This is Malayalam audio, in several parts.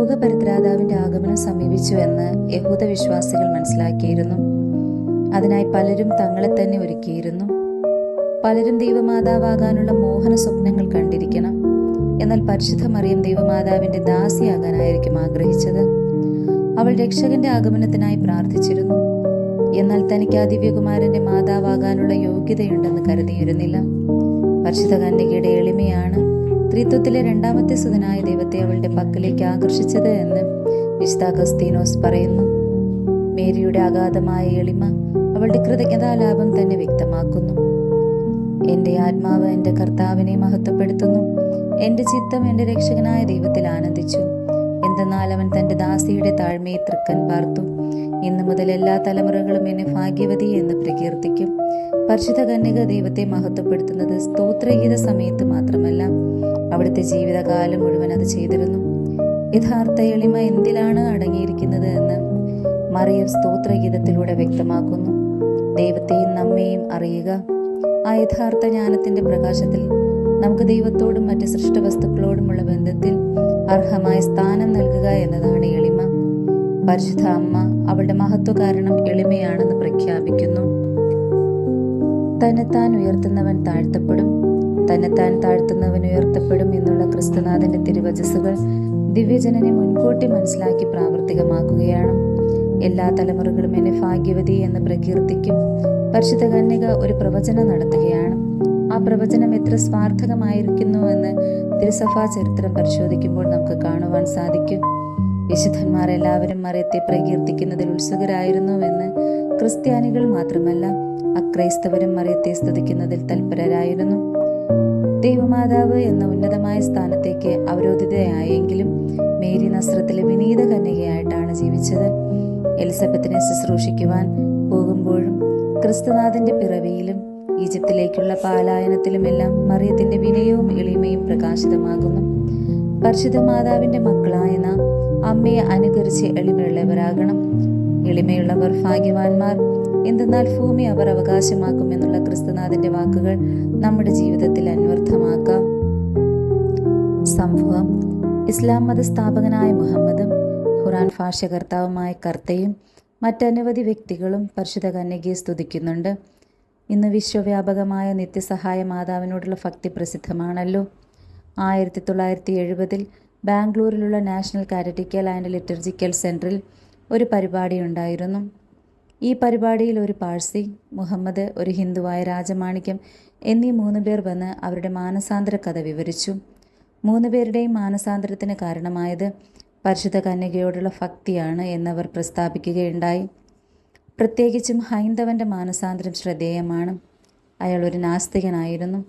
ലോകപരിത്രാതാവിന്റെ ആഗമനം സമീപിച്ചു എന്ന് യഹൂദ വിശ്വാസികൾ മനസ്സിലാക്കിയിരുന്നു. അതിനായി പലരും തങ്ങളെ തന്നെ ഒരുക്കിയിരുന്നു. പലരും ദൈവമാതാവാകാനുള്ള മോഹന സ്വപ്നങ്ങൾ കണ്ടിരിക്കണം. എന്നാൽ പരിശുദ്ധ മറിയം ദൈവമാതാവിന്റെ ദാസിയാകാനായിരിക്കും ആഗ്രഹിച്ചത്. അവൾ രക്ഷകന്റെ ആഗമനത്തിനായി പ്രാർത്ഥിച്ചിരുന്നു. എന്നാൽ തനിക്ക് ആ ദിവ്യകുമാരന്റെ മാതാവാകാനുള്ള യോഗ്യതയുണ്ടെന്ന് കരുതിയിരുന്നില്ല. പരിശുദ്ധ കന്യകയുടെ എളിമയാണ് ത്രിത്വത്തിലെ രണ്ടാമത്തെ സുതനായ ദൈവത്തെ അവളുടെ പക്കലേക്ക് ആകർഷിച്ചത് എന്ന് വിശുദ്ധ അഗസ്തീനോസ് പറയുന്നു. മേരിയുടെ അഗാധമായ എളിമ അവളുടെ കൃതജ്ഞതാലാഭം തന്നെ വ്യക്തമാക്കുന്നു. എന്റെ ആത്മാവ് എന്റെ കർത്താവിനെ മഹത്വപ്പെടുത്തുന്നു. എന്റെ ചിത്തം എന്റെ രക്ഷകനായ ദൈവത്തിൽ ആനന്ദിച്ചു. എന്തെന്നാൽ അവൻ തന്റെ ദാസിയുടെ താഴ്മയെ തൃക്കൻ പാർത്തു. ഇന്നു മുതൽ എല്ലാ തലമുറകളും എന്നെ ഭാഗ്യവതി എന്ന് പ്രകീർത്തിക്കും. പരിശുദ്ധ കന്യക ദൈവത്തെ മഹത്വപ്പെടുത്തുന്നത് സ്തോത്രഗീത സമയത്ത് മാത്രമല്ല, അവിടുത്തെ ജീവിതകാലം മുഴുവൻ അത് ചെയ്തിരുന്നു. യഥാർത്ഥ എളിമ എന്തിലാണ് അടങ്ങിയിരിക്കുന്നത് എന്ന് മറിയം സ്തോത്രഗീതത്തിലൂടെ വ്യക്തമാക്കുന്നു. ദൈവത്തെയും നമ്മെയും അറിയുക. ആ യഥാർത്ഥ ജ്ഞാനത്തിന്റെ പ്രകാശത്തിൽ നമുക്ക് ദൈവത്തോടും മറ്റ് സൃഷ്ടവസ്തുക്കളോടുമുള്ള ബന്ധത്തിൽ അർഹമായ സ്ഥാനം നൽകുക എന്നതാണ് എളിമ. പരിശുദ്ധ അമ്മ അവളുടെ മഹത്വ കാരണം എളിമയാണെന്ന് പ്രഖ്യാപിക്കുന്നു. തന്നെത്താൻ ഉയർത്തുന്നവൻ താഴ്ത്തപ്പെടും, തന്നെത്താൻ താഴ്ത്തുന്നവൻ ഉയർത്തപ്പെടും എന്നുള്ള ക്രിസ്തുനാഥന്റെ തിരുവചസ്സുകൾ ദിവ്യജനനെ മുൻകൂട്ടി മനസ്സിലാക്കി പ്രാവർത്തികമാക്കുകയാണ്. എല്ലാ തലമുറകളും എന്നെ ഭാഗ്യവതി എന്ന് പ്രകീർത്തിക്കും. പരിശുദ്ധ കന്യക ഒരു പ്രവചനം നടത്തുകയാണ്. ആ പ്രവചനം എത്ര സ്വാർത്ഥകമായിരിക്കുന്നുവെന്ന് തിരുസഭാ ചരിത്രം പരിശോധിക്കുമ്പോൾ നമുക്ക് കാണുവാൻ സാധിക്കും. വിശുദ്ധന്മാർ എല്ലാവരും മറിയത്തെ പ്രകീർത്തിക്കുന്നതിൽ ഉത്സുകരായിരുന്നുവെന്ന് ക്രിസ്ത്യാനികൾ മാത്രമല്ല, അക്രൈസ്തവരും മറിയത്തെ സ്തുതിക്കുന്നതിൽ തൽപരരായിരുന്നു. ദൈവമാതാവ് എന്ന ഉന്നതമായ സ്ഥാനത്തേക്ക് അവരോധിതയായെങ്കിലും മേരി നസ്രത്തിലെ വിനീത കന്യകയായിട്ടാണ് ജീവിച്ചത്. എലിസബത്തിനെ ശുശ്രൂഷിക്കുവാൻ പോകുമ്പോഴും ക്രിസ്തുനാഥന്റെ പിറവിയിലും ഈജിപ്തിലേക്കുള്ള പാലായനത്തിലുമെല്ലാം മറിയത്തിന്റെ വിനയവും എളിമയും പ്രകാശിതമാകുന്നു. പരിശുദ്ധ മാതാവിന്റെ മക്കളായ നാം അമ്മയെ അനുകരിച്ച് എളിമയുള്ളവരാകണം. എളിമയുള്ളവർ ഭാഗ്യവാന്മാർ, എന്തെന്നാൽ ഭൂമി അവർ അവകാശമാക്കുമെന്നുള്ള ക്രിസ്തുനാഥന്റെ വാക്കുകൾ നമ്മുടെ ജീവിതത്തിൽ അന്വർത്ഥമാക്കാം. സംഭവം: ഇസ്ലാം മത സ്ഥാപകനായ മുഹമ്മദും ഖുർആൻ ഭാഷ്യകർത്താവുമായ കർത്തയും മറ്റനവധി വ്യക്തികളും പരിശുദ്ധ കന്യകയെ സ്തുതിക്കുന്നുണ്ട്. ഇന്ന് വിശ്വവ്യാപകമായ നിത്യസഹായ മാതാവിനോടുള്ള ഭക്തി പ്രസിദ്ധമാണല്ലോ. 1970 ബാംഗ്ലൂരിലുള്ള നാഷണൽ കാറ്ററ്റിക്കൽ ആൻഡ് ലിറ്റർജിക്കൽ സെൻറ്ററിൽ ഒരു പരിപാടി ഉണ്ടായിരുന്നു. ഈ പരിപാടിയിൽ ഒരു പാഴ്സി, മുഹമ്മദ്, ഒരു ഹിന്ദുവായ രാജമാണിക്യം എന്നീ 3 പേർ വന്ന് അവരുടെ മാനസാന്തര കഥ വിവരിച്ചു. 3 പേരുടെയും മാനസാന്തരത്തിന് കാരണമായത് പരിശുദ്ധ കന്യകയോടുള്ള ഭക്തിയാണ് എന്നവർ പ്രസ്താവിക്കുകയുണ്ടായി. പ്രത്യേകിച്ചും ഹൈന്ദവന്റെ മാനസാന്തരം ശ്രദ്ധേയമാണ്. അയാൾ ഒരു നാസ്തികനായിരുന്നു.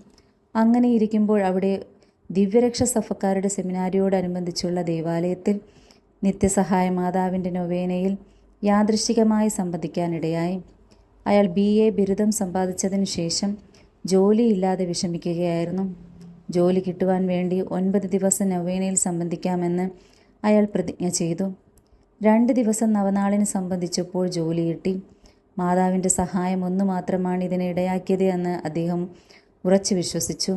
അങ്ങനെ ഇരിക്കുമ്പോൾ അവിടെ ദിവ്യരക്ഷ സഭക്കാരുടെ സെമിനാരിയോടനുബന്ധിച്ചുള്ള ദേവാലയത്തിൽ നിത്യസഹായ മാതാവിൻ്റെ നൊവേനയിൽ യാദൃശ്ചികമായി സംബന്ധിക്കാനിടയായി. അയാൾ BA ബിരുദം സമ്പാദിച്ചതിനു ശേഷം ജോലിയില്ലാതെ വിഷമിക്കുകയായിരുന്നു. ജോലി കിട്ടുവാൻ വേണ്ടി 9 ദിവസം നൊവേനയിൽ സംബന്ധിക്കാമെന്ന് അയാൾ പ്രതിജ്ഞ ചെയ്തു. 2 ദിവസം നവനാളിന് സംബന്ധിച്ചപ്പോൾ ജോലി കിട്ടി. മാതാവിൻ്റെ സഹായം ഒന്നു മാത്രമാണ് ഇതിന് ഇടയാക്കിയത് എന്ന് അദ്ദേഹം ഉറച്ചു വിശ്വസിച്ചു.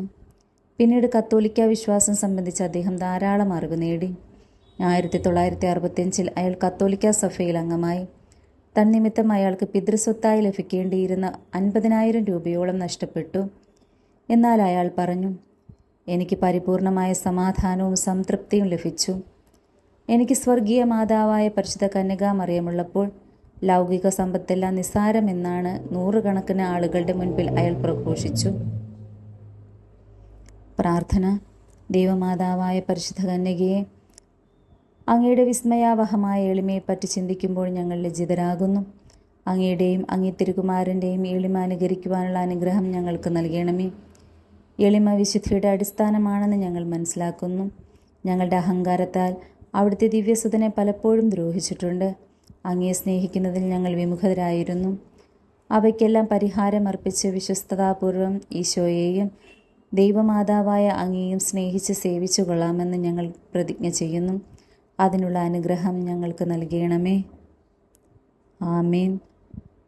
പിന്നീട് കത്തോലിക്ക വിശ്വാസം സംബന്ധിച്ച് അദ്ദേഹം ധാരാളം അറിവ് നേടി. 1965 അയാൾ കത്തോലിക്ക സഭയിൽ അംഗമായി. തന്നിമിത്തം അയാൾക്ക് പിതൃസ്വത്തായി ലഭിക്കേണ്ടിയിരുന്ന 50,000 രൂപയോളം നഷ്ടപ്പെട്ടു. എന്നാൽ അയാൾ പറഞ്ഞു, എനിക്ക് പരിപൂർണമായ സമാധാനവും സംതൃപ്തിയും ലഭിച്ചു. എനിക്ക് സ്വർഗീയ മാതാവായ പരിശുദ്ധ കന്യകാ മറിയമുള്ളപ്പോൾ ലൗകിക സമ്പത്തെല്ലാം നിസ്സാരമെന്നാണ് 100 കണക്കിന് ആളുകളുടെ മുൻപിൽ അയാൾ പ്രഘോഷിച്ചു. പ്രാർത്ഥന. ദൈവമാതാവായ പരിശുദ്ധ കന്യകയെ, അങ്ങയുടെ വിസ്മയാവഹമായ എളിമയെപ്പറ്റി ചിന്തിക്കുമ്പോൾ ഞങ്ങൾ ലജ്ജിതരാകുന്നു. അങ്ങയുടെയും അങ്ങേ തിരുകുമാരൻ്റെയും എളിമ അനുകരിക്കുവാനുള്ള അനുഗ്രഹം ഞങ്ങൾക്ക് നൽകണമേ. എളിമ വിശുദ്ധിയുടെ അടിസ്ഥാനമാണെന്ന് ഞങ്ങൾ മനസ്സിലാക്കുന്നു. ഞങ്ങളുടെ അഹങ്കാരത്താൽ അവിടുത്തെ ദിവ്യസുതനെ പലപ്പോഴും ദ്രോഹിച്ചിട്ടുണ്ട്. അങ്ങയെ സ്നേഹിക്കുന്നതിൽ ഞങ്ങൾ വിമുഖരായിരുന്നു. അവയ്ക്കെല്ലാം പരിഹാരമർപ്പിച്ച് വിശ്വസ്തതാപൂർവം ഈശോയെയും ദൈവമാതാവായ അങ്ങയെയും സ്നേഹിച്ച് സേവിച്ചു കൊള്ളാമെന്ന് ഞങ്ങൾ പ്രതിജ്ഞ ചെയ്യുന്നു. അതിനുള്ള അനുഗ്രഹം ഞങ്ങൾക്ക് നൽകണമേ. ആമേൻ.